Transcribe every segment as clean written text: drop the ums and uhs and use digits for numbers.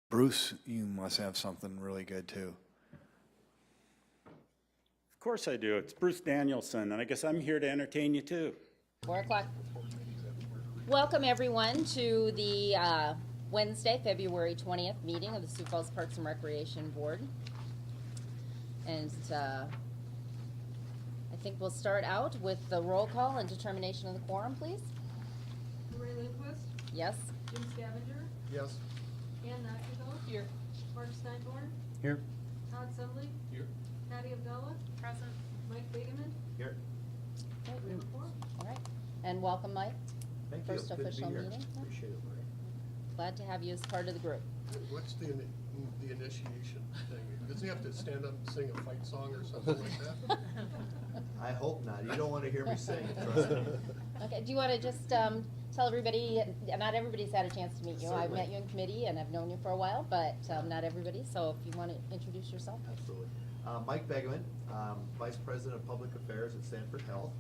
Bruce, you must have something really good too. Of course I do. It's Bruce Danielson, and I guess I'm here to entertain you too. 4 o'clock. Welcome everyone to the Wednesday, February 20th meeting of the Sioux Falls Parks and Recreation Board. And I think we'll start out with the roll call and determination of the quorum, please. Ray Lindquist, Yes? Jim Scavenger, Yes. Ann Noctigal. Here. Mark Steinborn, Here. Todd Sumley, Here. Patty Abdullah. Present. Mike Bagman. Here. Okay, We have a quorum. all right. And welcome, Mike. Thank First you. Good to official be here. meeting. Yeah. Appreciate it, Marie. Glad to have you as part of the group. What's the initiation thing? Does he have to stand up and sing a fight song or something like that? I hope not. You don't want to hear me sing, trust me. Okay, do you want to just tell everybody, not everybody's had a chance to meet you. I've Certainly. met you in committee and I've known you for a while, but not everybody, so if you want to introduce yourself. Absolutely. Mike Bagman, Vice President of Public Affairs at Sanford Health.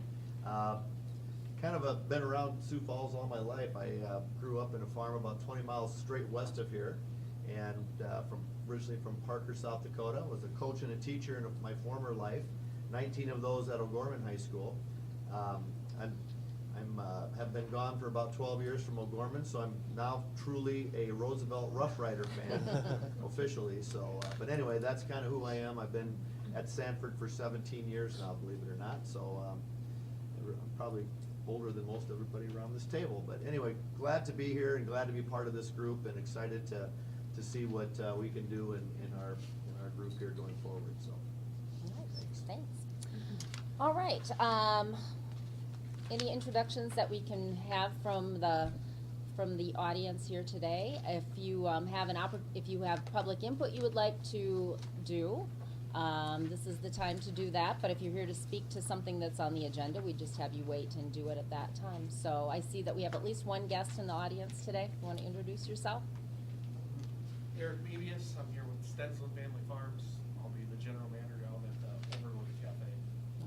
Kind of been around Sioux Falls all my life. I grew up in a farm about 20 miles straight west of here, and originally from Parker, South Dakota. Was a coach and a teacher in my former life. 19 of those at O'Gorman High School. Have been gone for about 12 years from O'Gorman, so I'm now truly a Roosevelt Rough Rider fan, officially. So, but anyway, that's kind of who I am. I've been at Sanford for 17 years now, believe it or not. So I'm probably older than most everybody around this table. But anyway, glad to be here and glad to be part of this group, and excited to see what we can do in our group here going forward. So, Thanks. All right. Any introductions that we can have from the audience here today? If you have public input you would like to do, this is the time to do that. But if you're here to speak to something that's on the agenda, we just have you wait and do it at that time. So I see that we have at least one guest in the audience today. You want to introduce yourself? Eric Mebius, I'm here with Stensland Family Farms. I'll be the general manager out at Overlook Cafe.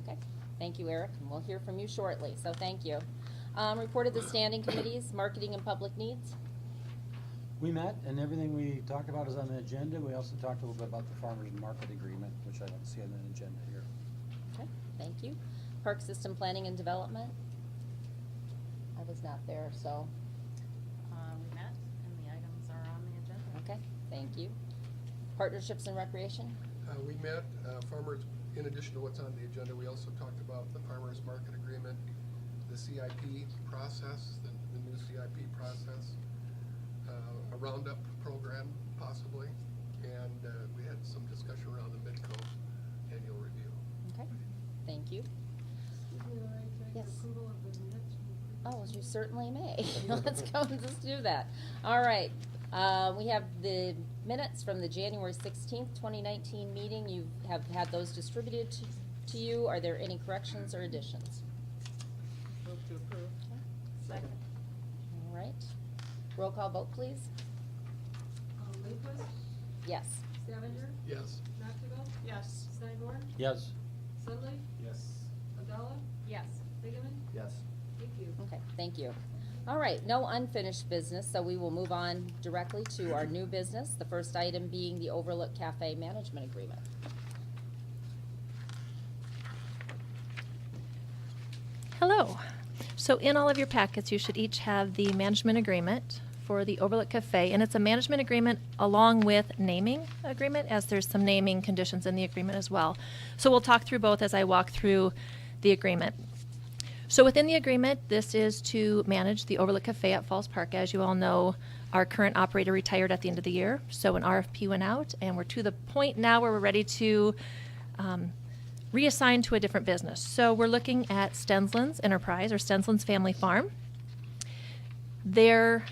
Okay, thank you, Eric, and we'll hear from you shortly, so thank you. Reported the standing committees, marketing and public needs. We met, and everything we talked about is on the agenda. We also talked a little bit about the farmers market agreement, which I don't see on the agenda here. Okay, thank you. Park system planning and development. I was not there, so, We met, and the items are on the agenda. okay, thank you. Partnerships and recreation. We met, farmers, in addition to what's on the agenda, we also talked about the farmers market agreement, the CIP process, the new CIP process, a roundup program possibly, and we had some discussion around the Midco annual review. Okay, thank you. Excuse me, Ray, can I get Yes. approval of the minutes from the previous? Oh, you certainly may. Let's go and just do that. All right. We have the minutes from the January 16th, 2019 meeting. You have had those distributed to you. Are there any corrections or additions? Move to approve. Second. All right. Roll call vote, please. Lindquist, Yes. Scavenger, Yes. Noctigal. Yes. Steinborn, Yes. Sumley, Yes. Abdullah, Yes. Bagman. Yes. Thank you. Okay, thank you. All right, no unfinished business, so we will move on directly to our new business. The first item being the Overlook Cafe Management Agreement. Hello. So in all of your packets, you should each have the management agreement for the Overlook Cafe, and it's a management agreement along with naming agreement, as there's some naming conditions in the agreement as well. So we'll talk through both as I walk through the agreement. So within the agreement, this is to manage the Overlook Cafe at Falls Park. As you all know, our current operator retired at the end of the year, so an RFP went out, and we're to the point now where we're ready to reassign to a different business. So we're looking at Stensland's Enterprise, or Stensland's Family Farm. Their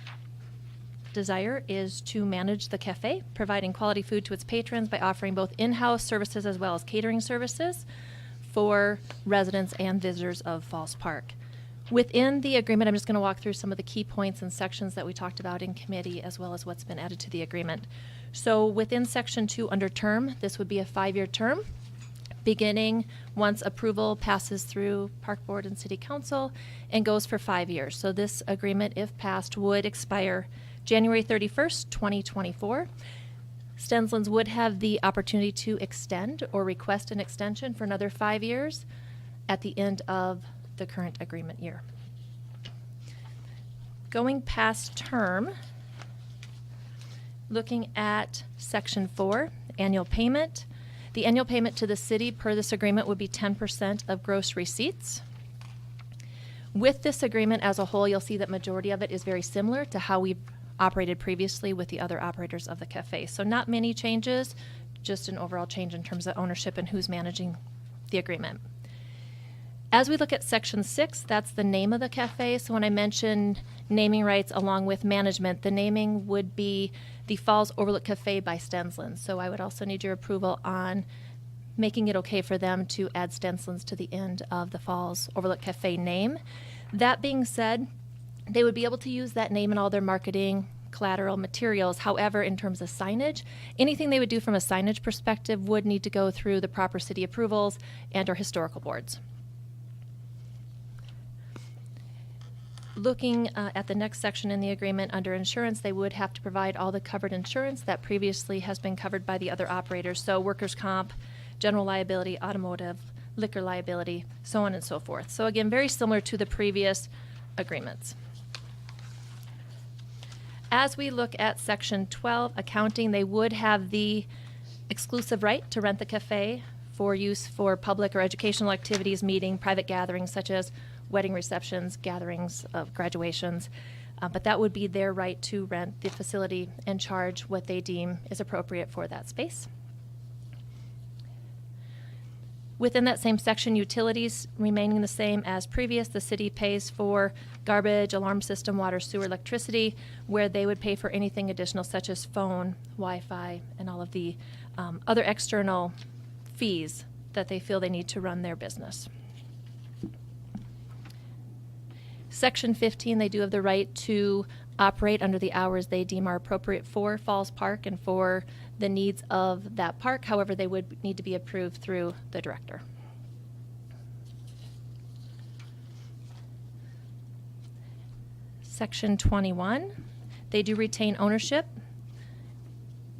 desire is to manage the cafe, providing quality food to its patrons by offering both in-house services as well as catering services for residents and visitors of Falls Park. Within the agreement, I'm just going to walk through some of the key points and sections that we talked about in committee, as well as what's been added to the agreement. So within Section 2 under term, this would be a 5-year term, beginning once approval passes through Park Board and City Council and goes for 5 years. So this agreement, if passed, would expire January 31st, 2024. Stensland's would have the opportunity to extend or request an extension for another 5 years at the end of the current agreement year. Going past term, looking at Section 4, annual payment. The annual payment to the city per this agreement would be 10% of gross receipts. With this agreement as a whole, you'll see that majority of it is very similar to how we've operated previously with the other operators of the cafe. So not many changes, just an overall change in terms of ownership and who's managing the agreement. As we look at Section 6, that's the name of the cafe. So when I mention naming rights along with management, the naming would be the Falls Overlook Cafe by Stensland. So I would also need your approval on making it okay for them to add Stensland's to the end of the Falls Overlook Cafe name. That being said, they would be able to use that name in all their marketing, collateral materials. However, in terms of signage, anything they would do from a signage perspective would need to go through the proper city approvals and our historical boards. Looking at the next section in the agreement under insurance, they would have to provide all the covered insurance that previously has been covered by the other operators. So workers' comp, general liability, automotive, liquor liability, so on and so forth. So again, very similar to the previous agreements. As we look at Section 12, accounting, they would have the exclusive right to rent the cafe for use for public or educational activities, meeting, private gatherings such as wedding receptions, gatherings of graduations, but that would be their right to rent the facility and charge what they deem is appropriate for that space. Within that same section, utilities remaining the same as previous. The city pays for garbage, alarm system, water, sewer, electricity, where they would pay for anything additional such as phone, Wi-Fi, and all of the other external fees that they feel they need to run their business. Section 15, they do have the right to operate under the hours they deem are appropriate for Falls Park and for the needs of that park. However, they would need to be approved through the director. Section 21, they do retain ownership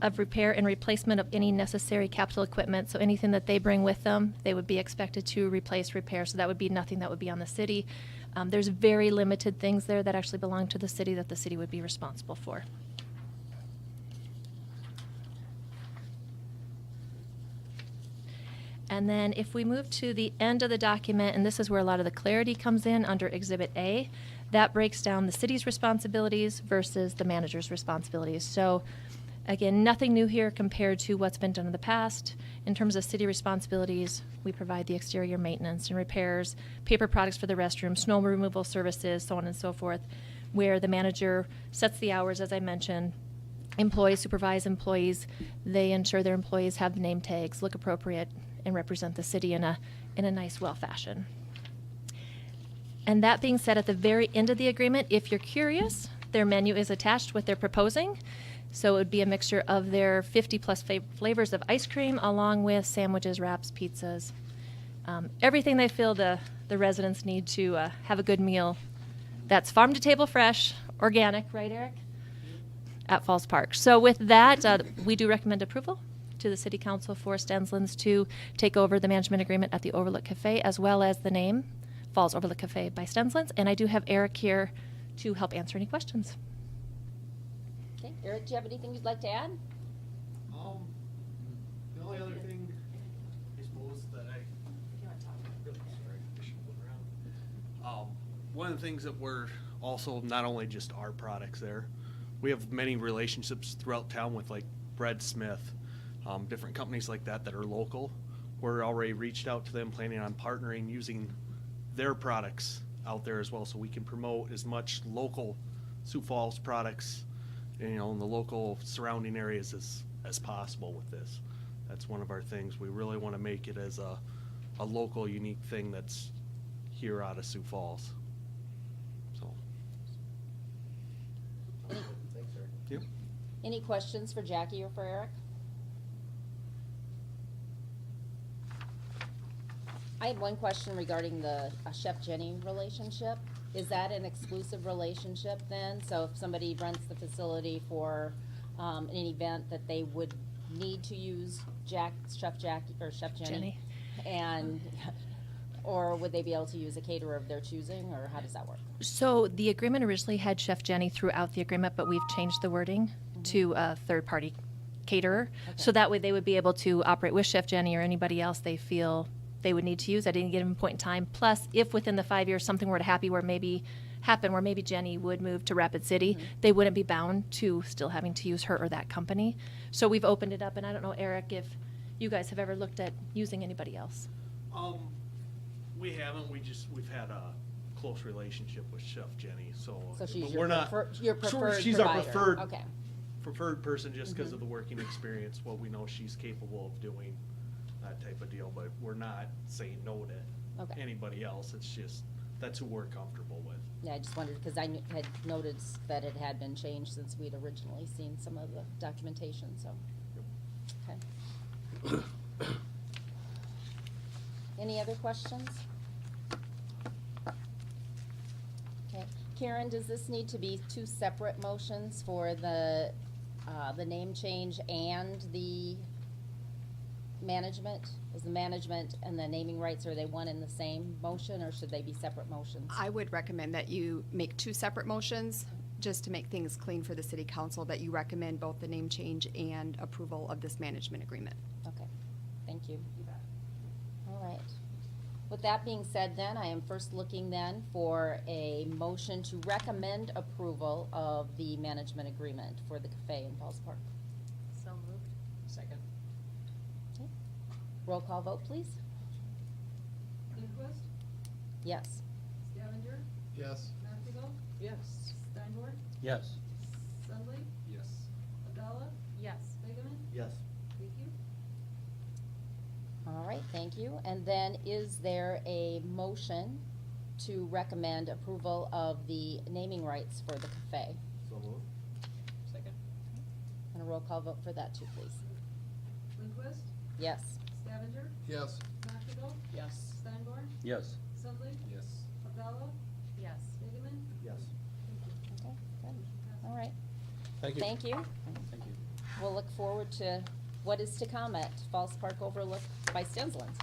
of repair and replacement of any necessary capital equipment. So anything that they bring with them, they would be expected to replace, repair. So that would be nothing that would be on the city. There's very limited things there that actually belong to the city that the city would be responsible for. And then if we move to the end of the document, and this is where a lot of the clarity comes in under Exhibit A, that breaks down the city's responsibilities versus the manager's responsibilities. So again, nothing new here compared to what's been done in the past. In terms of city responsibilities, we provide the exterior maintenance and repairs, paper products for the restroom, snow removal services, so on and so forth, where the manager sets the hours, as I mentioned. Employees supervise employees. They ensure their employees have the name tags, look appropriate, and represent the city in a nice, well fashion. And that being said, at the very end of the agreement, if you're curious, their menu is attached what they're proposing. So it would be a mixture of their 50-plus flavors of ice cream, along with sandwiches, wraps, pizzas, everything they feel the residents need to have a good meal. That's farm to table fresh, organic, right, Eric? At Falls Park. So with that, we do recommend approval to the City Council for Stensland's to take over the management agreement at the Overlook Cafe, as well as the name Falls Overlook Cafe by Stensland's. And I do have Eric here to help answer any questions. Okay, Eric, do you have anything you'd like to add? The only other thing, I suppose, that one of the things that we're also, not only just our products there, we have many relationships throughout town with like Bread Smith, different companies like that that are local. We're already reached out to them, planning on partnering, using their products out there as well, so we can promote as much local Sioux Falls products, in the local surrounding areas as possible with this. That's one of our things. We really want to make it as a local, unique thing that's here out of Sioux Falls. So. Thanks, sir. Yep. Any questions for Jackie or for Eric? I had one question regarding the Chef Jenny relationship. Is that an exclusive relationship then? So if somebody rents the facility for an event that they would need to use Chef Jackie or Chef Jenny? And, or would they be able to use a caterer of their choosing, or how does that work? So the agreement originally had Chef Jenny throughout the agreement, but we've changed the wording to a third-party caterer. So that way they would be able to operate with Chef Jenny or anybody else they feel they would need to use at any given point in time. Plus, if within the 5 years something were to happen where maybe Jenny would move to Rapid City, they wouldn't be bound to still having to use her or that company. So we've opened it up, and I don't know, Eric, if you guys have ever looked at using anybody else. We haven't, we've had a close relationship with Chef Jenny, so. So she's but your we're not- your preferred She's provider. our preferred. Okay. Preferred person just because of the working experience, what we know she's capable of doing, that type of deal, but we're not saying no to Okay. anybody else, it's just, that's who we're comfortable with. Yeah, I just wondered, because I had noticed that it had been changed since we'd originally seen some of the documentation, so. Okay. Any other questions? Okay. Karen, does this need to be two separate motions for the name change and the management? Is the management and the naming rights, are they one in the same motion, or should they be separate motions? I would recommend that you make two separate motions, just to make things clean for the city council, that you recommend both the name change and approval of this management agreement. Okay, thank you. All right. With that being said then, I am first looking then for a motion to recommend approval of the management agreement for the cafe in Falls Park. So moved. Second. Okay. Roll call vote, please. Lindquist, Yes. Stavanger, Yes. Macknigal, Yes. Steinborn, Yes. Sundley, Yes. Abdallah, Yes. Bagman. Yes. Thank you. All right, thank you. And then is there a motion to recommend approval of the naming rights for the cafe? So moved. Second. And a roll call vote for that too, please. Lindquist, Yes. Stavanger, Yes. Macknigal, Yes. Steinborn, Yes. Sundley, Yes. Abdallah, Yes. Bagman. Yes. Okay, good. All right. Thank you. Thank you. Thank you. We'll look forward to what is to come at Falls Park Overlook by Stensland's.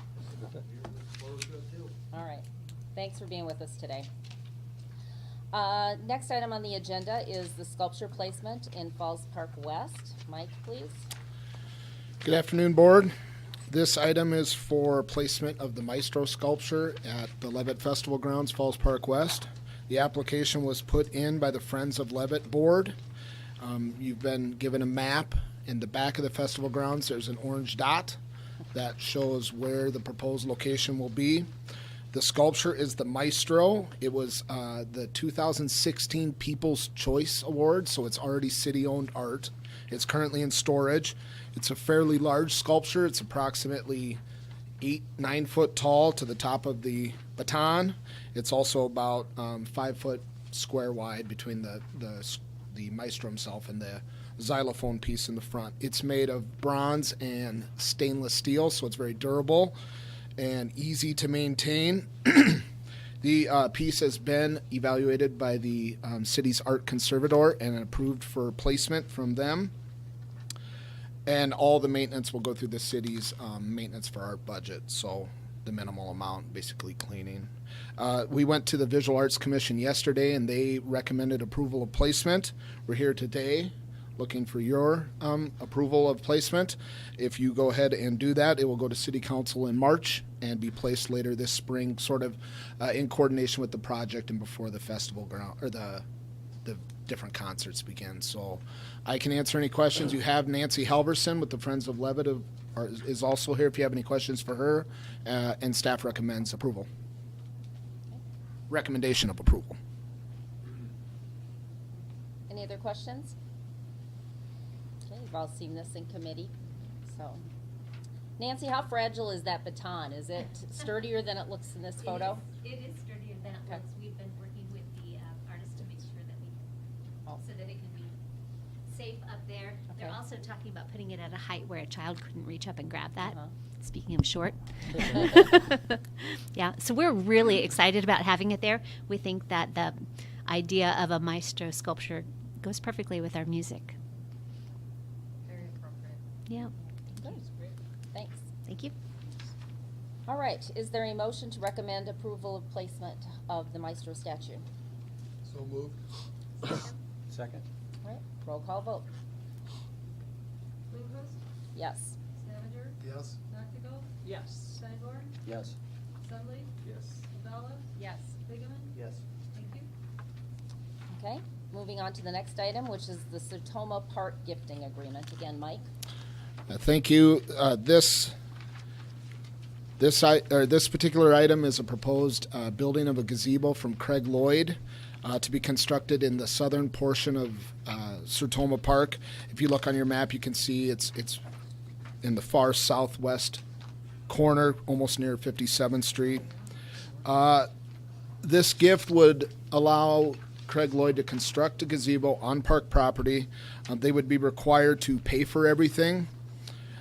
All right. Thanks for being with us today. Next item on the agenda is the sculpture placement in Falls Park West. Mike, please. Good afternoon, Board. This item is for placement of the Maestro sculpture at the Leavitt Festival Grounds, Falls Park West. The application was put in by the Friends of Leavitt Board. You've been given a map. In the back of the festival grounds, there's an orange dot that shows where the proposed location will be. The sculpture is the Maestro. It was the 2016 People's Choice Award, so it's already city-owned art. It's currently in storage. It's a fairly large sculpture. It's approximately 9 foot tall to the top of the baton. It's also about 5 foot square wide between the Maestro himself and the xylophone piece in the front. It's made of bronze and stainless steel, so it's very durable and easy to maintain. The piece has been evaluated by the city's art conservator and approved for placement from them. And all the maintenance will go through the city's maintenance for art budget, so the minimal amount, basically cleaning. We went to the Visual Arts Commission yesterday, and they recommended approval of placement. We're here today looking for your approval of placement. If you go ahead and do that, it will go to City Council in March and be placed later this spring, sort of in coordination with the project and before the festival ground or the different concerts begin. So I can answer any questions you have. Nancy Halverson with the Friends of Leavitt is also here if you have any questions for her, and staff recommends approval. Recommendation of approval. Any other questions? Okay, you've all seen this in committee, so. Nancy, how fragile is that baton? Is it sturdier than it looks in this photo? It is sturdier than it Okay. looks. We've been working with the artist to make sure that we, Oh. so that it can be safe up there. They're Okay. also talking about putting it at a height where a child couldn't reach up and grab that. Uh-huh. Speaking of short. Yeah, so we're really excited about having it there. We think that the idea of a Maestro sculpture goes perfectly with our music. Very appropriate. Yeah, Good. Thanks. thank you. All right, is there a motion to recommend approval of placement of the Maestro statue? So moved. Second? All right, roll call vote. Bloomquist, Yes. Clevenger, Yes. Knockigal, Yes. Steinborn, Yes. Sunley, Yes. Lavella, Yes. Bigeman. Yes. Thank you. Okay, moving on to the next item, which is the Sertoma Park gifting agreement. Again, Mike? Thank you. This particular item is a proposed building of a gazebo from Craig Lloyd to be constructed in the southern portion of Sertoma Park. If you look on your map, you can see it's in the far southwest corner, almost near 57th Street. This gift would allow Craig Lloyd to construct a gazebo on park property. They would be required to pay for everything.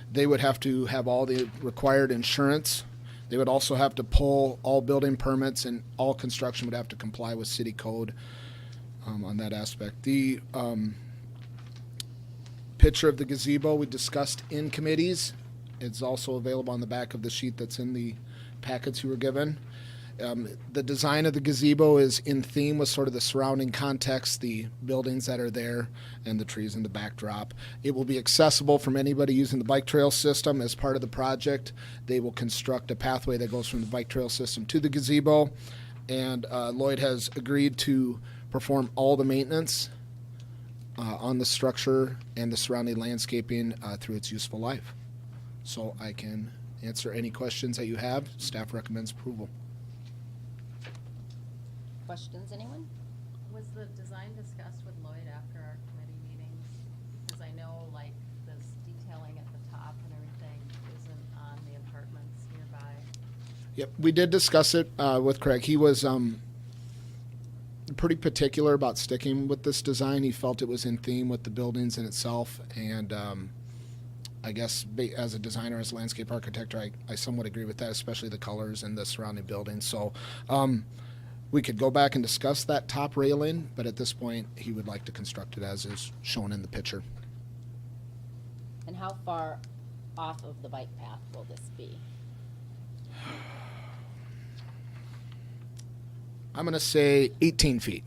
They would have to have all the required insurance. They would also have to pull all building permits, and all construction would have to comply with city code on that aspect. The picture of the gazebo we discussed in committees. It's also available on the back of the sheet that's in the packets you were given. The design of the gazebo is in theme with sort of the surrounding context, the buildings that are there, and the trees in the backdrop. It will be accessible from anybody using the bike trail system. As part of the project, they will construct a pathway that goes from the bike trail system to the gazebo, and Lloyd has agreed to perform all the maintenance on the structure and the surrounding landscaping through its useful life. So I can answer any questions that you have. Staff recommends approval. Questions, anyone? Was the design discussed with Lloyd after our committee meetings? Because I know like this detailing at the top and everything isn't on the apartments nearby. Yep, we did discuss it with Craig. He was pretty particular about sticking with this design. He felt it was in theme with the buildings in itself, and I guess as a designer, as a landscape architect, I somewhat agree with that, especially the colors and the surrounding buildings. So we could go back and discuss that top railing, but at this point, he would like to construct it as is shown in the picture. And how far off of the bike path will this be? I'm going to say 18 feet.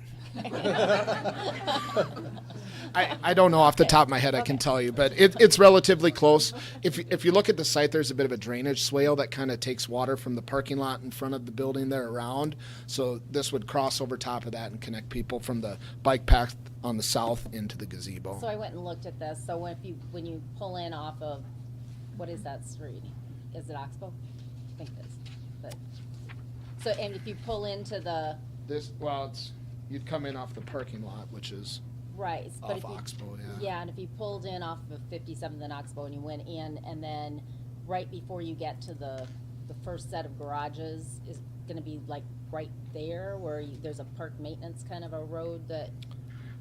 I don't know off the top of my head, I can tell you, but it's relatively close. If you look at the site, there's a bit of a drainage swale that kind of takes water from the parking lot in front of the building there around. So this would cross over top of that and connect people from the bike path on the south into the gazebo. So I went and looked at this. So when you pull in off of, what is that street? Is it Oxbow? I think it is. But so, and if you pull into the You'd come in off the parking lot, which is right, but off if you, Oxbow, yeah. Yeah, and if you pulled in off of 57th and Oxbow and you went in, and then right before you get to the first set of garages is going to be like right there where there's a park maintenance kind of a road that.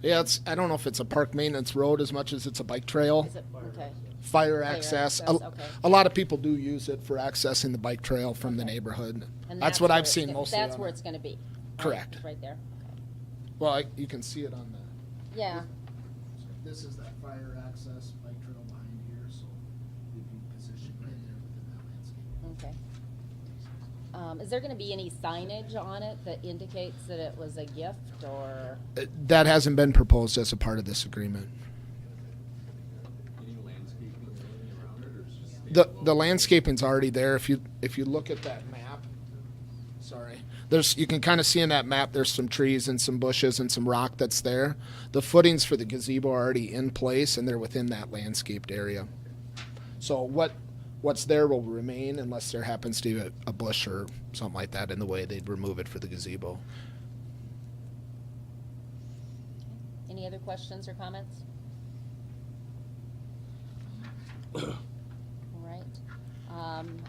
Yeah, I don't know if it's a park maintenance road as much as it's a bike trail. Is it okay? Fire access. Okay. A lot of people do use it for accessing the bike trail from the neighborhood. And that's what where I've seen mostly. That's on where it. it's going to be. Correct. Right there. Okay. Well, you can see it on the. Yeah. This is that fire access bike trail behind here, so we'd be positioned right there within that landscape. Okay. Is there going to be any signage on it that indicates that it was a gift, or? That hasn't been proposed as a part of this agreement. The landscaping's already there. If you look at that map, sorry, you can kind of see in that map there's some trees and some bushes and some rock that's there. The footings for the gazebo are already in place and they're within that landscaped area. So what's there will remain unless there happens to be a bush or something like that in the way. They'd remove it for the gazebo. Any other questions or comments?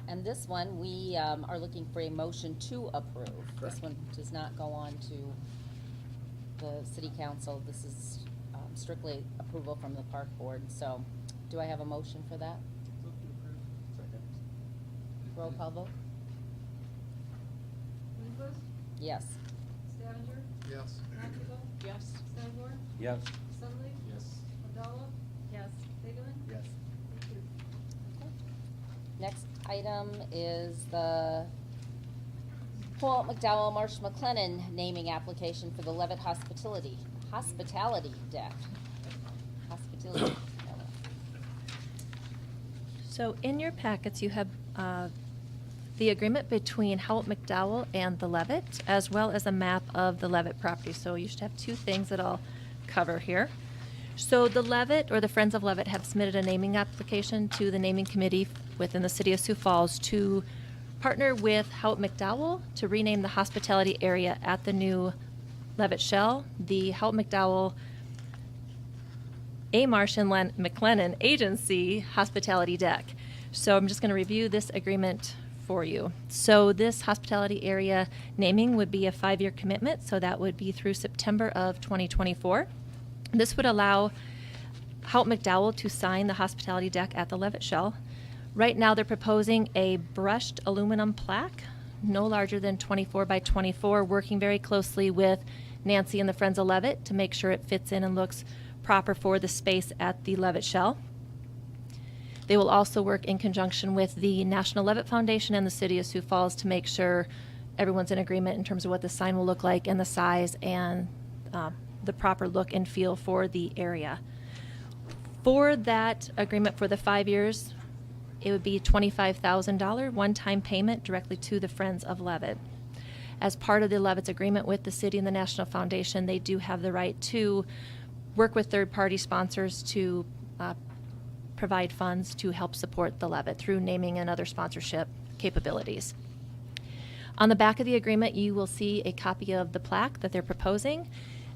And this one, we are looking for a motion to approve. Correct. This one does not go on to the city council. This is strictly approval from the park board. So do I have a motion for that? Roll call vote? Lindquist, Yes. Stavanger, Yes. Montague, Yes. Sanborn, Yes. Sudley, Yes. Abdallah, Yes. Bagman. Yes. Thank you. Next item is the Paul McDowell Marsh McLennan naming application for the Leavitt Hospitality Deck. Hospitality. So in your packets, you have the agreement between Howell McDowell and the Leavitt, as well as a map of the Leavitt property. So you should have two things that I'll cover here. So the Leavitt, or the Friends of Leavitt, have submitted a naming application to the naming committee within the city of Sioux Falls to partner with Howell McDowell to rename the hospitality area at the new Leavitt Shell, the Howell McDowell A. Marsh and McLennan Agency Hospitality Deck. So I'm just going to review this agreement for you. So this hospitality area naming would be a 5-year commitment, so that would be through September of 2024. This would allow Howell McDowell to sign the hospitality deck at the Leavitt Shell. Right now they're proposing a brushed aluminum plaque, no larger than 24 by 24, working very closely with Nancy and the Friends of Leavitt to make sure it fits in and looks proper for the space at the Leavitt Shell. They will also work in conjunction with the National Leavitt Foundation and the City of Sioux Falls to make sure everyone's in agreement in terms of what the sign will look like and the size and the proper look and feel for the area. For that agreement for the 5 years, it would be $25,000 one-time payment directly to the Friends of Leavitt. As part of the Leavitt's agreement with the city and the National Foundation, they do have the right to work with third-party sponsors to provide funds to help support the Leavitt through naming and other sponsorship capabilities. On the back of the agreement, you will see a copy of the plaque that they're proposing.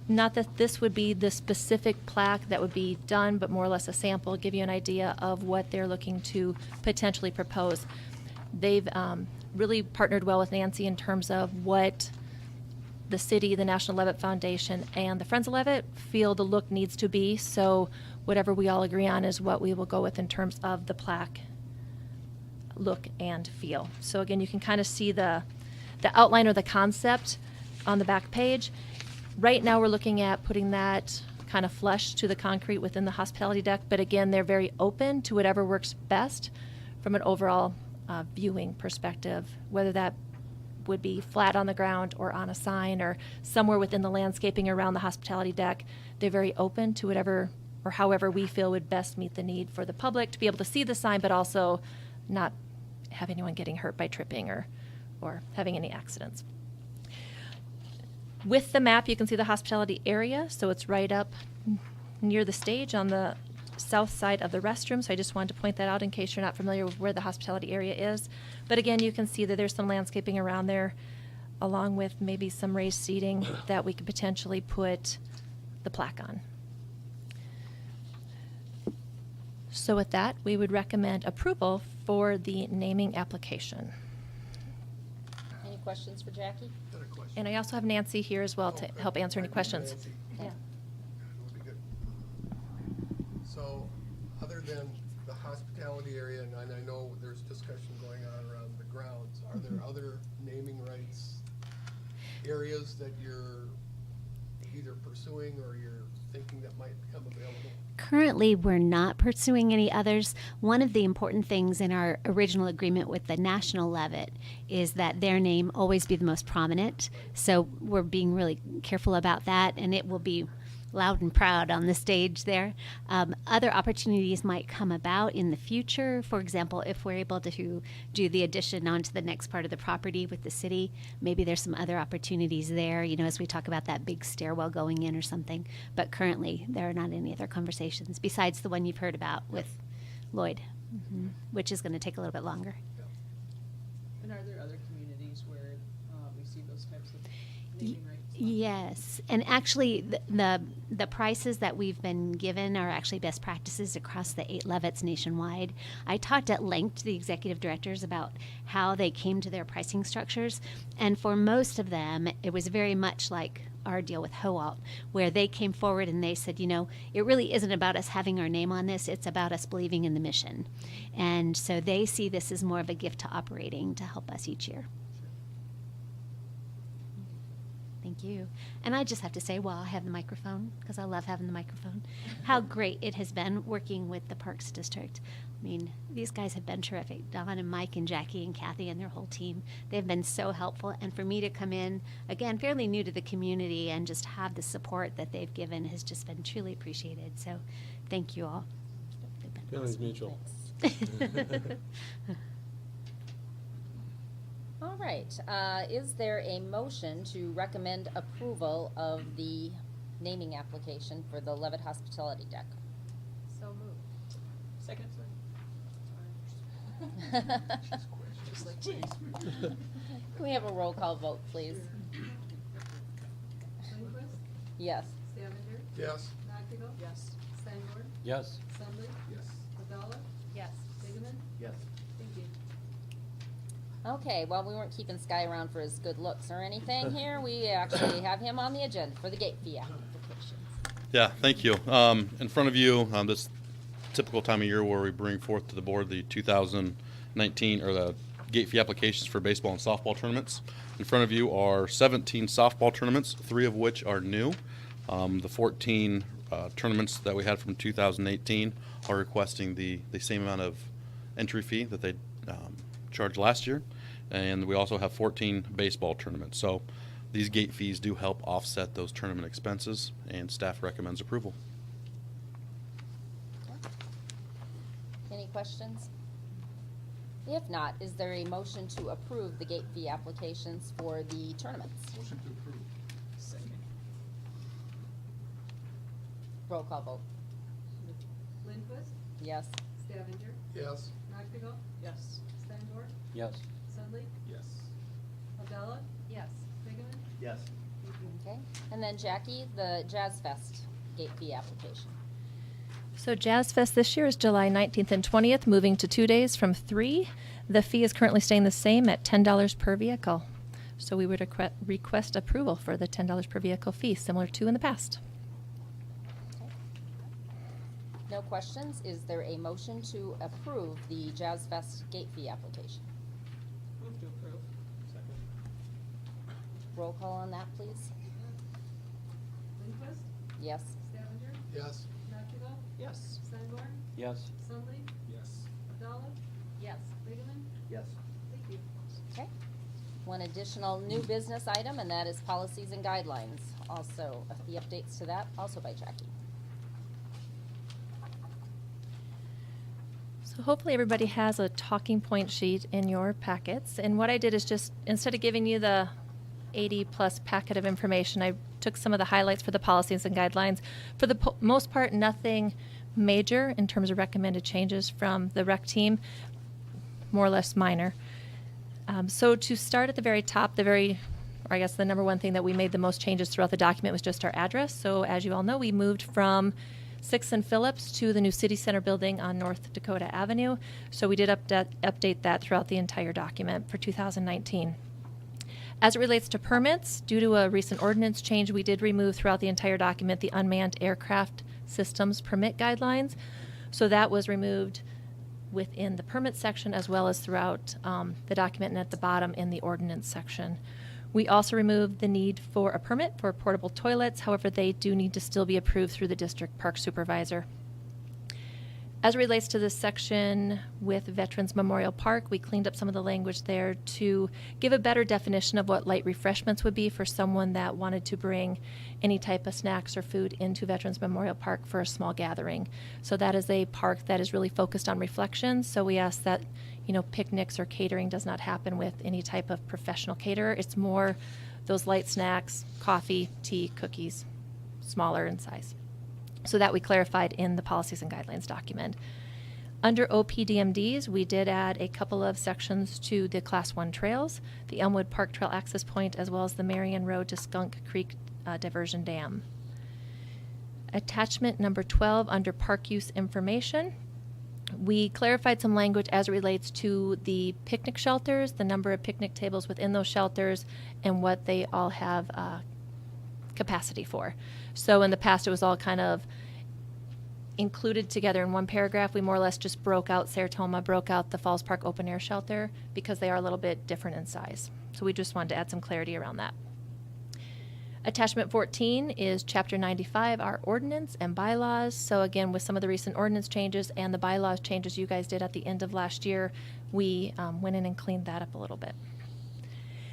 Not that this would be the specific plaque that would be done, but more or less a sample, give you an idea of what they're looking to potentially propose. They've really partnered well with Nancy in terms of what the city, the National Leavitt Foundation, and the Friends of Leavitt feel the look needs to be. So whatever we all agree on is what we will go with in terms of the plaque look and feel. So again, you can kind of see the outline or the concept on the back page. Right now we're looking at putting that kind of flush to the concrete within the hospitality deck, but again, they're very open to whatever works best from an overall viewing perspective, whether that would be flat on the ground or on a sign or somewhere within the landscaping around the hospitality deck. They're very open to whatever or however we feel would best meet the need for the public to be able to see the sign, but also not have anyone getting hurt by tripping or having any accidents. With the map, you can see the hospitality area, so it's right up near the stage on the south side of the restroom. So I just wanted to point that out in case you're not familiar with where the hospitality area is. But again, you can see that there's some landscaping around there, along with maybe some raised seating that we could potentially put the plaque on. So with that, we would recommend approval for the naming application. Any questions for Jackie? Got a question. And I also have Nancy here as well to help answer any questions. Nancy. Yeah. That would be good. So, other than the hospitality area, and I know there's discussion going on around the grounds, are there other naming rights areas that you're either pursuing or you're thinking that might become available? Currently, we're not pursuing any others. One of the important things in our original agreement with the National Leavitt is that their name always be the most prominent. So we're being really careful about that, and it will be loud and proud on the stage there. Other opportunities might come about in the future. For example, if we're able to do the addition onto the next part of the property with the city, maybe there's some other opportunities there, you know, as we talk about that big stairwell going in or something. But currently, there are not any other conversations besides the one you've heard about with Lloyd, which is going to take a little bit longer. And are there other communities where we see those types of naming rights? Yes, and actually the prices that we've been given are actually best practices across the 8 Leavitts nationwide. I talked at length to the executive directors about how they came to their pricing structures, and for most of them, it was very much like our deal with Hoalt, where they came forward and they said, you know, it really isn't about us having our name on this, it's about us believing in the mission. And so they see this as more of a gift to operating to help us each year. Thank you. And I just have to say, while I have the microphone, because I love having the microphone, how great it has been working with the Parks District. I mean, these guys have been terrific. Don and Mike and Jackie and Kathy and their whole team. They've been so helpful. And for me to come in, again, fairly new to the community and just have the support that they've given has just been truly appreciated. So thank you all. Feelings mutual. All right, is there a motion to recommend approval of the naming application for the Leavitt Hospitality Deck? So moved. Second. Just like Can we have a roll call vote, please? Lindquist, Yes. Stavanger, Yes. Noctigal. Yes. Sanford, Yes. Sunday, Yes. Abdallah, Yes. Bagman. Yes. Thank you. Okay, well, we weren't keeping Sky around for his good looks or anything here. We actually have him on the agenda for the gate fee application. Yeah, thank you. In front of you, this typical time of year where we bring forth to the board the 2019 or the gate fee applications for baseball and softball tournaments. In front of you are 17 softball tournaments, 3 of which are new. The 14 tournaments that we had from 2018 are requesting the same amount of entry fee that they charged last year. And we also have 14 baseball tournaments. So these gate fees do help offset those tournament expenses, and staff recommends approval. Any questions? If not, is there a motion to approve the gate fee applications for the tournaments? Motion to approve. Second. Roll call vote. Lindquist, Yes. Stavanger, Yes. Noctigal. Yes. Sanford, Yes. Sunday, Yes. Abdallah, Yes. Bagman. Yes. Thank you. Okay, and then Jackie, the Jazz Fest gate fee application. So Jazz Fest this year is July 19th and 20th, moving to 2 days from 3. The fee is currently staying the same at $10 per vehicle. So we would request approval for the $10 per vehicle fee, similar to in the past. No questions. Is there a motion to approve the Jazz Fest gate fee application? Move to approve. Second. Roll call on that, please. Lindquist, Yes. Stavanger, Yes. Noctigal. Yes. Sanford, Yes. Sunday, Yes. Abdallah, Yes. Bagman. Yes. Thank you. Okay. One additional new business item, and that is policies and guidelines. Also, the updates to that, also by Jackie. So hopefully everybody has a talking point sheet in your packets. And what I did is just, instead of giving you the 80-plus packet of information, I took some of the highlights for the policies and guidelines. For the most part, nothing major in terms of recommended changes from the rec team, more or less minor. So to start at the very top, or I guess the number one thing that we made the most changes throughout the document was just our address. So as you all know, we moved from 6th and Phillips to the new City Center building on North Dakota Avenue. So we did update that throughout the entire document for 2019. As it relates to permits, due to a recent ordinance change, we did remove throughout the entire document the unmanned aircraft systems permit guidelines. So that was removed within the permit section as well as throughout the document and at the bottom in the ordinance section. We also removed the need for a permit for portable toilets. However, they do need to still be approved through the district park supervisor. As it relates to this section with Veterans Memorial Park, we cleaned up some of the language there to give a better definition of what light refreshments would be for someone that wanted to bring any type of snacks or food into Veterans Memorial Park for a small gathering. So that is a park that is really focused on reflection. So we ask that, picnics or catering does not happen with any type of professional caterer. It's more those light snacks, coffee, tea, cookies, smaller in size. So that we clarified in the policies and guidelines document. Under OPDMDs, we did add a couple of sections to the Class 1 trails, the Elmwood Park Trail Access Point, as well as the Marion Road to Skunk Creek Diversion Dam. Attachment number 12 under park use information. We clarified some language as it relates to the picnic shelters, the number of picnic tables within those shelters, and what they all have capacity for. So in the past, it was all kind of included together in one paragraph. We more or less just broke out Sertoma, broke out the Falls Park Open Air Shelter because they are a little bit different in size. So we just wanted to add some clarity around that. Attachment 14 is Chapter 95, our ordinance and bylaws. So again, with some of the recent ordinance changes and the bylaws changes you guys did at the end of last year, we went in and cleaned that up a little bit.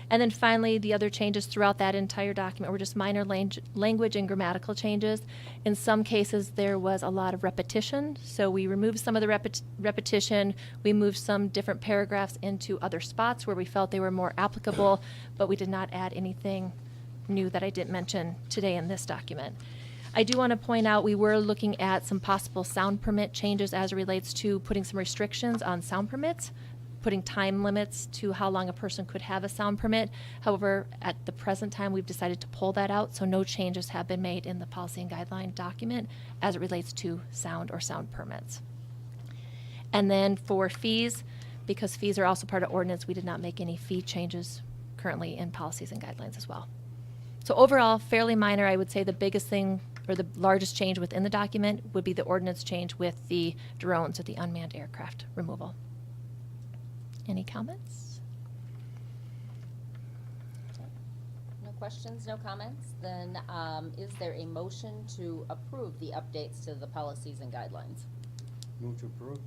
And then finally, the other changes throughout that entire document were just minor language and grammatical changes. In some cases, there was a lot of repetition, so we removed some of the repetition. We moved some different paragraphs into other spots where we felt they were more applicable, but we did not add anything new that I didn't mention today in this document. I do want to point out we were looking at some possible sound permit changes as it relates to putting some restrictions on sound permits, putting time limits to how long a person could have a sound permit. However, at the present time, we've decided to pull that out, so no changes have been made in the policy and guideline document as it relates to sound or sound permits. And then for fees, because fees are also part of ordinance, we did not make any fee changes currently in policies and guidelines as well. So overall, fairly minor. I would say the biggest thing or the largest change within the document would be the ordinance change with the drones or the unmanned aircraft removal. Any comments? No questions, no comments? Then is there a motion to approve the updates to the policies and guidelines? Move to approve.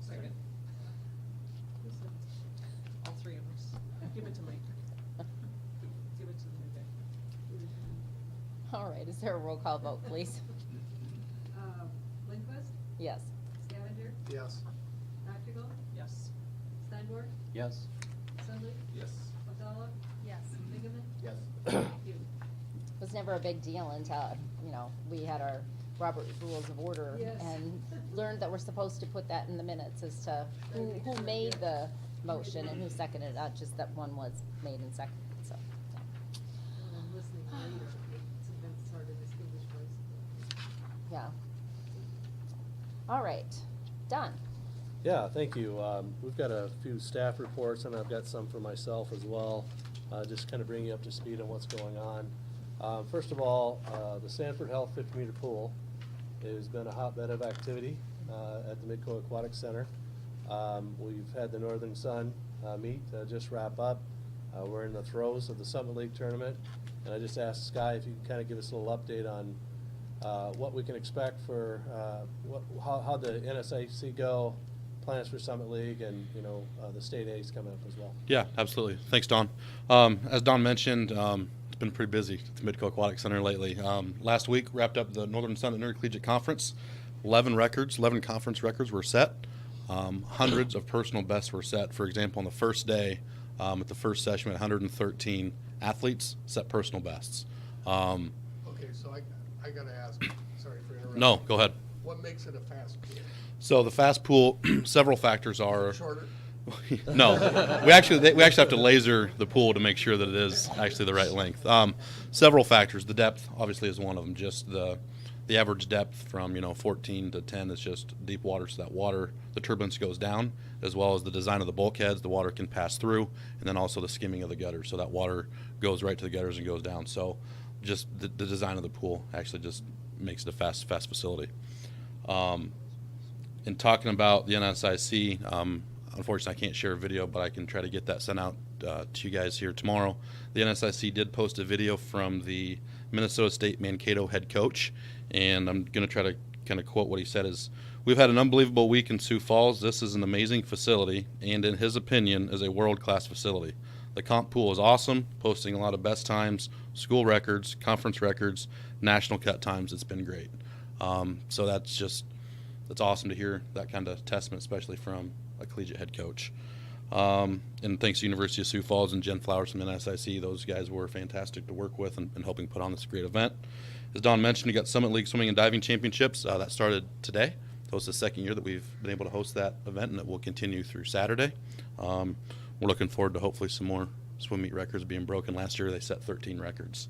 Second. All three of us. Give it to Mike. Give it to the new guy. All right, is there a roll call vote, please? Lindquist? Yes. Scavenger? Yes. Practical? Yes. Steinborg? Yes. Assembly? Yes. Abdallah? Yes. Bingaman? Yes. Thank you. It was never a big deal until, you know, we had our Robert's Rules of Order Yes. and learned that we're supposed to put that in the minutes as to who made the motion and who seconded it, not just that one was made and seconded, so. When I'm listening later, sometimes it's hard to distinguish voices. Yeah. All right, done. Yeah, thank you. We've got a few staff reports, and I've got some for myself as well, just kind of bring you up to speed on what's going on. First of all, the Sanford Health 50-meter pool has been a hotbed of activity at the Midco Aquatic Center. We've had the Northern Sun meet just wrap up. We're in the throes of the Summit League tournament, and I just asked Sky if you can kind of give us a little update on what we can expect for how the NSIC go, plans for Summit League, and the state A's coming up as well. Yeah, absolutely. Thanks, Don. As Don mentioned, it's been pretty busy at the Midco Aquatic Center lately. Last week wrapped up the Northern Sun Intercollegiate Conference. 11 conference records were set. Hundreds of personal bests were set. For example, on the first day, at the first session, we had 113 athletes set personal bests. Okay, so I gotta ask, sorry for interrupting. No, go ahead. What makes it a fast pool? So the fast pool, several factors are. Shorter? No, we actually have to laser the pool to make sure that it is actually the right length. Several factors. The depth obviously is one of them. Just the average depth from 14 to 10 is just deep water, so that water, the turbulence goes down, as well as the design of the bulkheads. The water can pass through, and then also the skimming of the gutters, so that water goes right to the gutters and goes down. So just the design of the pool actually just makes it a fast facility. In talking about the NSIC, unfortunately I can't share a video, but I can try to get that sent out to you guys here tomorrow. The NSIC did post a video from the Minnesota State Mankato head coach, and I'm going to try to kind of quote what he said is, "We've had an unbelievable week in Sioux Falls. This is an amazing facility, and in his opinion is a world-class facility. The comp pool is awesome, posting a lot of best times, school records, conference records, national cut times. It's been great." So that's awesome to hear that kind of testament, especially from a collegiate head coach. And thanks to University of Sioux Falls and Jen Flowers from NSIC, those guys were fantastic to work with and helping put on this great event. As Don mentioned, we got Summit League Swimming and Diving Championships. That started today. So it's the second year that we've been able to host that event, and it will continue through Saturday. We're looking forward to hopefully some more swim meet records being broken. Last year they set 13 records.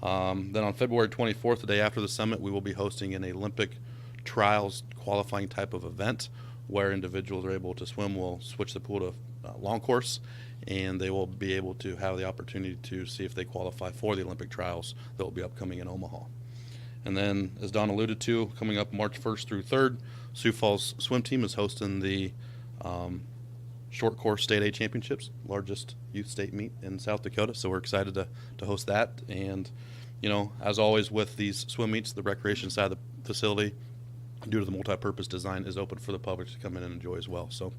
Then on February 24th, the day after the summit, we will be hosting an Olympic trials qualifying type of event where individuals are able to swim. We'll switch the pool to long course, and they will be able to have the opportunity to see if they qualify for the Olympic trials that will be upcoming in Omaha. And then, as Don alluded to, coming up March 1st through 3rd, Sioux Falls swim team is hosting the short course state A championships, largest youth state meet in South Dakota. So we're excited to host that. And, you know, as always with these swim meets, the recreation side of the facility, due to the multi-purpose design, is open for the public to come in and enjoy as well. So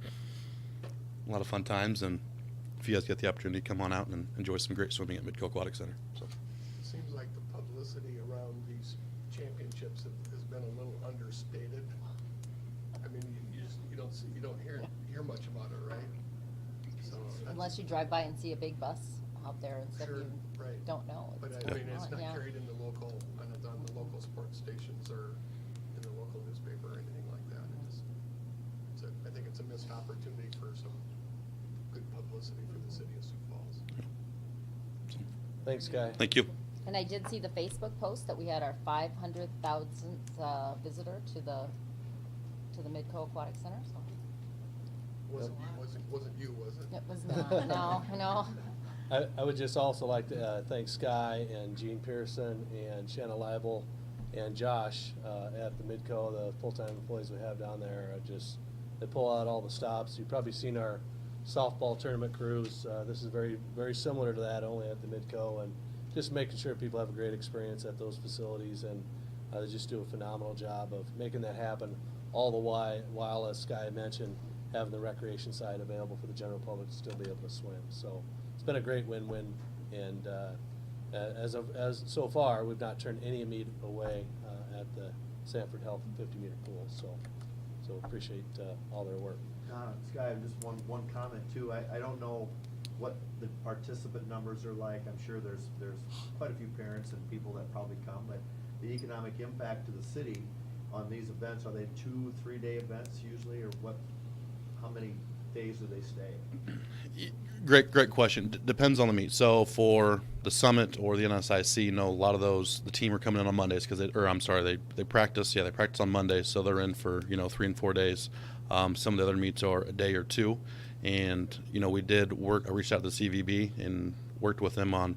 a lot of fun times, and if you guys get the opportunity, come on out and enjoy some great swimming at Midco Aquatic Center. So. It seems like the publicity around these championships has been a little understated. I mean, you don't hear much about it, right? So Unless you drive by and see a big bus out there and stuff, Sure, you right. don't know. But It's I mean, it's on, not yeah. carried in the local, on the local sports stations or in the local newspaper or anything like that. I think it's a missed opportunity for some good publicity for the city of Sioux Falls. Thanks, Guy. Thank you. And I did see the Facebook post that we had our 500,000th visitor to the Midco Aquatic Center, so. Wasn't you, was it? It was not, no. I would just also like to thank Sky and Gene Pearson and Shanna Leibel and Josh at the Midco, the full-time employees we have down there. They pull out all the stops. You've probably seen our softball tournament crews. This is very, very similar to that, only at the Midco, and just making sure people have a great experience at those facilities, and they just do a phenomenal job of making that happen, all the while, as Sky mentioned, having the recreation side available for the general public to still be able to swim. So it's been a great win-win, and as so far, we've not turned any meet away at the Sanford Health 50-meter pool. So appreciate all their work. Sky, just one comment too. I don't know what the participant numbers are like. I'm sure there's quite a few parents and people that probably come, but the economic impact to the city on these events, are they 2-3 day events usually, or what? How many days do they stay? Great question. Depends on the meet. So for the summit or the NSIC, a lot of those, the team are coming in on Mondays because they practice. Yeah, they practice on Mondays, so they're in for 3 and 4 days. Some of the other meets are a day or two, and we did work. I reached out to the CVB and worked with them on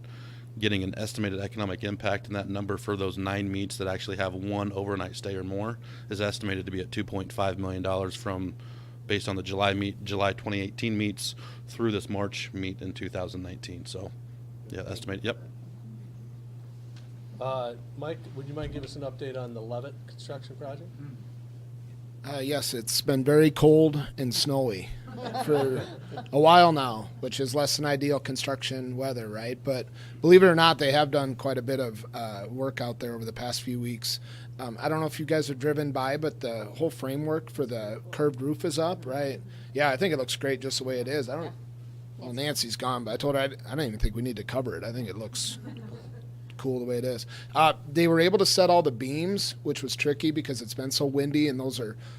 getting an estimated economic impact, and that number for those 9 meets that actually have one overnight stay or more is estimated to be at $2.5 million based on the July 2018 meets through this March meet in 2019. So, yeah, estimated. Yep. Mike, would you mind giving us an update on the Leavitt construction project? Yes, it's been very cold and snowy for a while now, which is less than ideal construction weather, right? But believe it or not, they have done quite a bit of work out there over the past few weeks. I don't know if you guys have driven by, but the whole framework for the curved roof is up, right? Yeah, I think it looks great just the way it is. Well, Nancy's gone, but I told her I don't even think we need to cover it. I think it looks cool the way it is. They were able to set all the beams, which was tricky because it's been so windy, and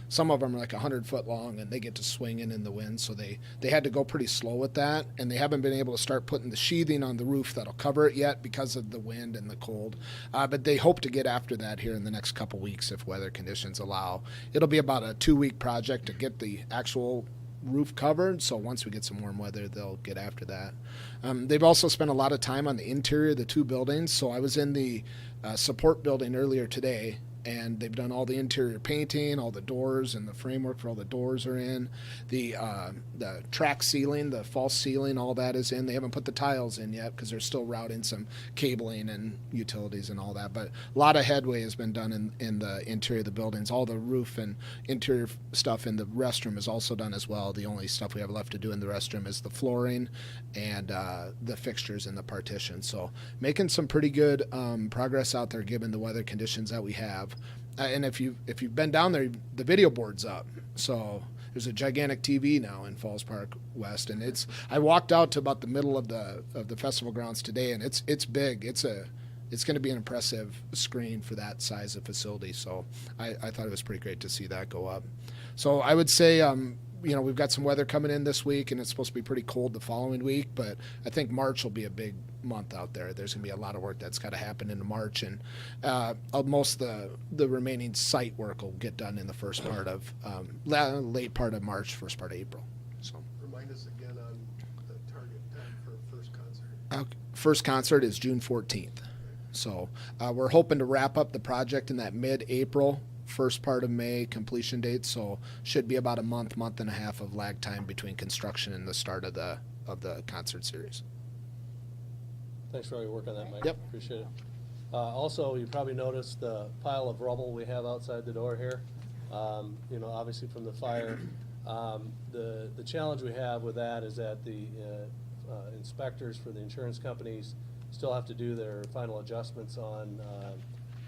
some of them are like 100 foot long, and they get to swinging in the wind, so they had to go pretty slow with that, and they haven't been able to start putting the sheathing on the roof that'll cover it yet because of the wind and the cold. But they hope to get after that here in the next couple weeks if weather conditions allow. It'll be about a 2-week project to get the actual roof covered, so once we get some warm weather, they'll get after that. They've also spent a lot of time on the interior of the 2 buildings, so I was in the support building earlier today, and they've done all the interior painting, all the doors, and the framework for all the doors are in. The track ceiling, the false ceiling, all that is in. They haven't put the tiles in yet because they're still routing some cabling and utilities and all that. But a lot of headway has been done in the interior of the buildings. All the roof and interior stuff in the restroom is also done as well. The only stuff we have left to do in the restroom is the flooring and the fixtures and the partition. So making some pretty good progress out there given the weather conditions that we have. And if you've been down there, the video board's up. So there's a gigantic TV now in Falls Park West, and I walked out to about the middle of the festival grounds today, and it's big. It's going to be an impressive screen for that size of facility. So I thought it was pretty great to see that go up. So I would say we've got some weather coming in this week, and it's supposed to be pretty cold the following week, but I think March will be a big month out there. There's going to be a lot of work that's got to happen in March, and most of the remaining site work will get done in the first part of late part of March, first part of April. So Remind us again First concert is June 14th. So we're hoping to wrap up the project in that mid-April, first part of May completion date. So should be about a month and a half of lag time between construction and the start of the concert series. Thanks for all your work on that, Mike. Yep. Appreciate it. Also, you probably noticed the pile of rubble we have outside the door here. You know, obviously from the fire. The challenge we have with that is that the inspectors for the insurance companies still have to do their final adjustments on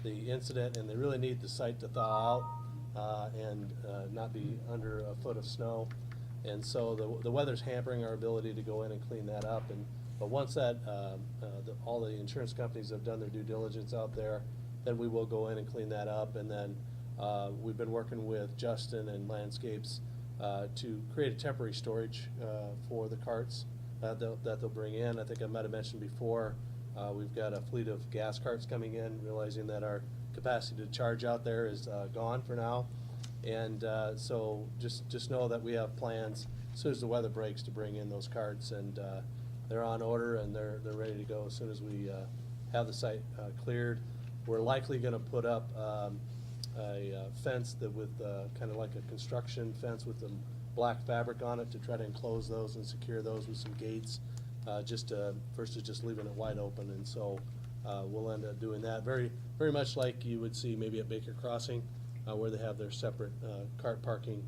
the incident, and they really need the site to thaw out and not be under a foot of snow. And so the weather's hampering our ability to go in and clean that up. But once that all the insurance companies have done their due diligence out there, then we will go in and clean that up. And then we've been working with Justin and Landscapes to create a temporary storage for the carts that they'll bring in. I think I might have mentioned before, we've got a fleet of gas carts coming in, realizing that our capacity to charge out there is gone for now. And so just know that we have plans as soon as the weather breaks to bring in those carts, and they're on order and they're ready to go as soon as we have the site cleared. We're likely going to put up a fence that with kind of like a construction fence with some black fabric on it to try to enclose those and secure those with some gates, versus just leaving it wide open. And so we'll end up doing that very much like you would see maybe at Baker Crossing, where they have their separate cart parking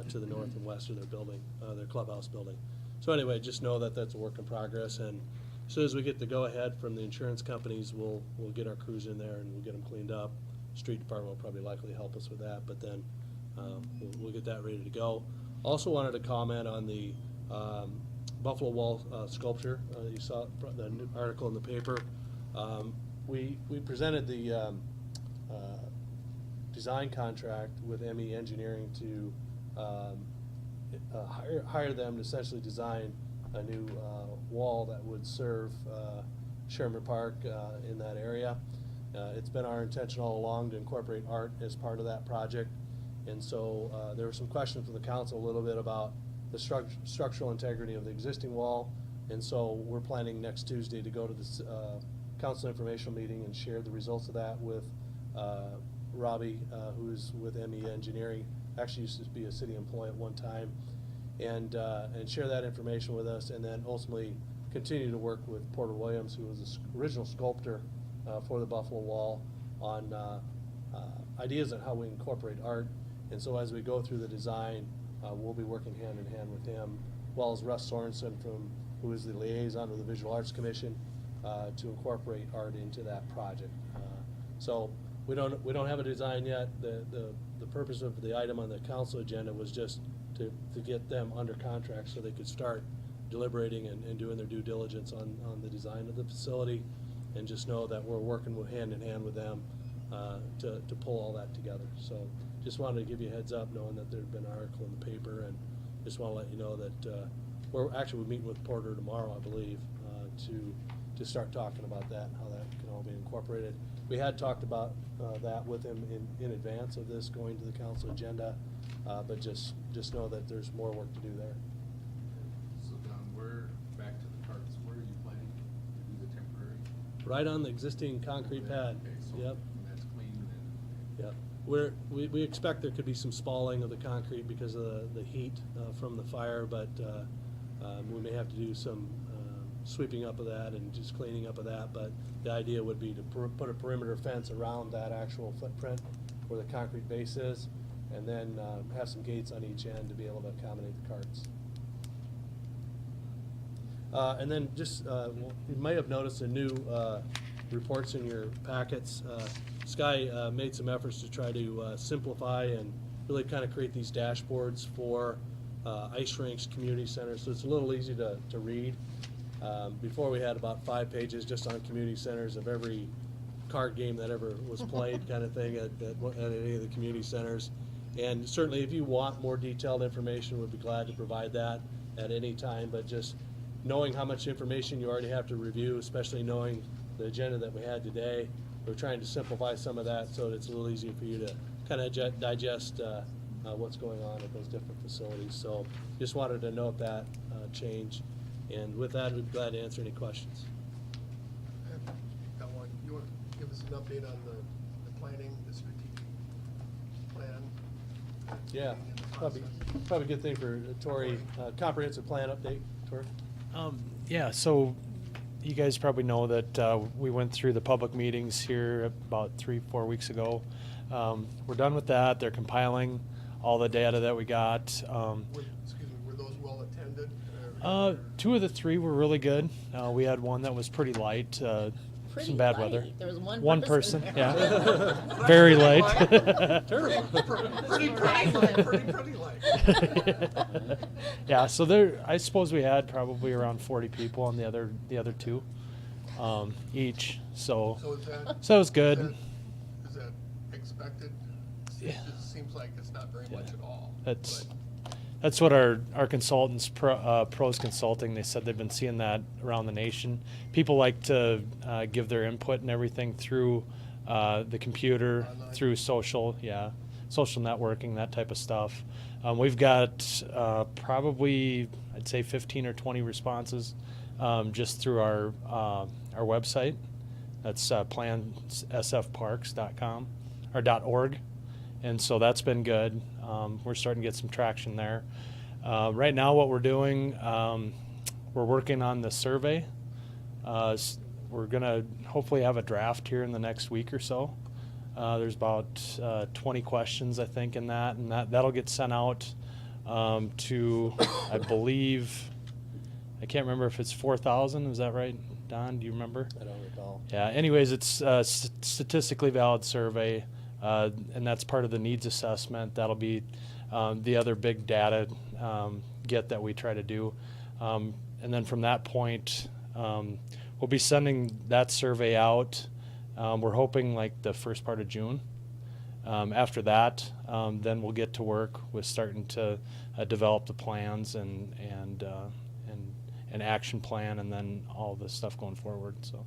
to the north and west of their building, their clubhouse building. So anyway, just know that that's a work in progress, and as soon as we get the go-ahead from the insurance companies, we'll get our crews in there and we'll get them cleaned up. Street department will probably likely help us with that, but then we'll get that ready to go. Also wanted to comment on the Buffalo Wall sculpture. You saw the new article in the paper. We presented the design contract with ME Engineering to hire them to essentially design a new wall that would serve Sherman Park in that area. It's been our intention all along to incorporate art as part of that project. And so there were some questions from the council a little bit about the structural integrity of the existing wall. And so we're planning next Tuesday to go to this council informational meeting and share the results of that with Robbie, who's with ME Engineering, actually used to be a city employee at one time, and share that information with us, and then ultimately continue to work with Porter Williams, who was the original sculptor for the Buffalo Wall, on ideas on how we incorporate art. And so as we go through the design, we'll be working hand in hand with him, as well as Russ Sorensen, who is the liaison with the Visual Arts Commission, to incorporate art into that project. So we don't have a design yet. The purpose of the item on the council agenda was just to get them under contract so they could start deliberating and doing their due diligence on the design of the facility, and just know that we're working hand in hand with them to pull all that together. So just wanted to give you a heads up, knowing that there'd been an article in the paper, and just want to let you know that we're meeting with Porter tomorrow, I believe, to start talking about that and how that can all be incorporated. We had talked about that with him in advance of this going to the council agenda, but just know that there's more work to do there. So Don, back to the carts, where are you planning to do the temporary? Right on the existing concrete pad. Okay, so Yep. that's clean and. Yep. We expect there could be some spalling of the concrete because of the heat from the fire, but we may have to do some sweeping up of that and just cleaning up of that. But the idea would be to put a perimeter fence around that actual footprint where the concrete base is, and then have some gates on each end to be able to accommodate the carts. And then just, you may have noticed the new reports in your packets. Sky made some efforts to try to simplify and really kind of create these dashboards for ice rinks, community centers, so it's a little easy to read. Before we had about 5 pages just on community centers of every card game that ever was played kind of thing at any of the community centers. And certainly if you want more detailed information, we'd be glad to provide that at any time, but just knowing how much information you already have to review, especially knowing the agenda that we had today, we're trying to simplify some of that so that it's a little easier for you to kind of digest what's going on at those different facilities. So just wanted to note that change. And with that, we'd be glad to answer any questions. Got one. You want to give us an update on the planning, the strategic plan? Yeah, being in the probably process? a good thing for Tory, comprehensive plan update, Tory? Yeah, so you guys probably know that we went through the public meetings here about 3-4 weeks ago. We're done with that. They're compiling all the data that we got. Excuse me, were those well attended? 2 of the 3 were really good. We had one that was pretty light. Pretty some bad light. weather. There was one person, person. yeah. Very light. Pretty light. Yeah, so there, I suppose we had probably around 40 people on the other 2 each. So So is that? so it was good. Is that expected? It just seems like it's not very much at all. That's what our consultants, Pros Consulting, they said they've been seeing that around the nation. People like to give their input and everything through the computer, Online. through social networking, that type of stuff. We've got probably, I'd say 15 or 20 responses just through our website. That's plansfparks.com or .org. And so that's been good. We're starting to get some traction there. Right now what we're doing, we're working on the survey. We're going to hopefully have a draft here in the next week or so. There's about 20 questions, I think, in that, and that'll get sent out to, I believe, I can't remember if it's 4,000. Is that right, Don? Do you remember? I don't recall. Yeah, anyways, it's a statistically valid survey. And that's part of the needs assessment. That'll be the other big data get that we try to do. And then from that point, we'll be sending that survey out. We're hoping like the first part of June. After that, then we'll get to work with starting to develop the plans and an action plan, and then all the stuff going forward. So.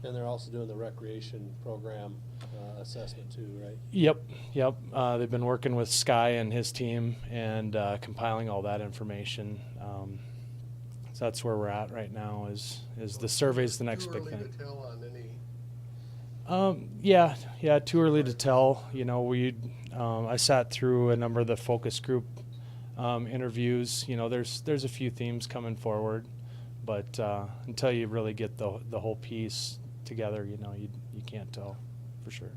And they're also doing the recreation program assessment too, right? Yep. They've been working with Sky and his team and compiling all that information. So that's where we're at right now. Is the survey's the next big thing. Too early to tell on any. Yeah. Too early to tell. You know, I sat through a number of the focus group interviews. You know, there's a few themes coming forward, but until you really get the whole piece together, you know, you can't tell for sure.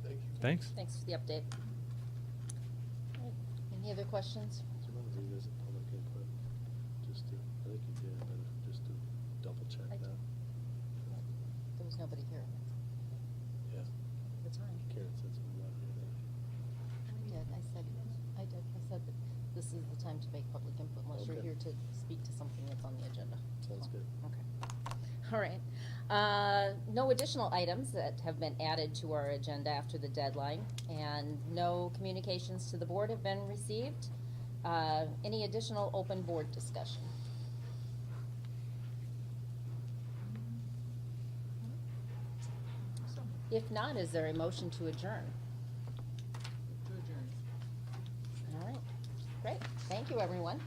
Thank you. Thanks. Thanks for the update. All right. Any other questions? Do you want to revisit public input? Just to, I think you did, but just to double check I that. did. There was nobody here Yeah. at the time. Karen said something about it. I did. I said that this is the time to make public input unless you're Okay. here to speak to something that's on the agenda. Sounds good. Okay. All right. No additional items that have been added to our agenda after the deadline, and no communications to the board have been received. Any additional open board discussion? If not, is there a motion to adjourn? To adjourn. All right. Great. Thank you, everyone.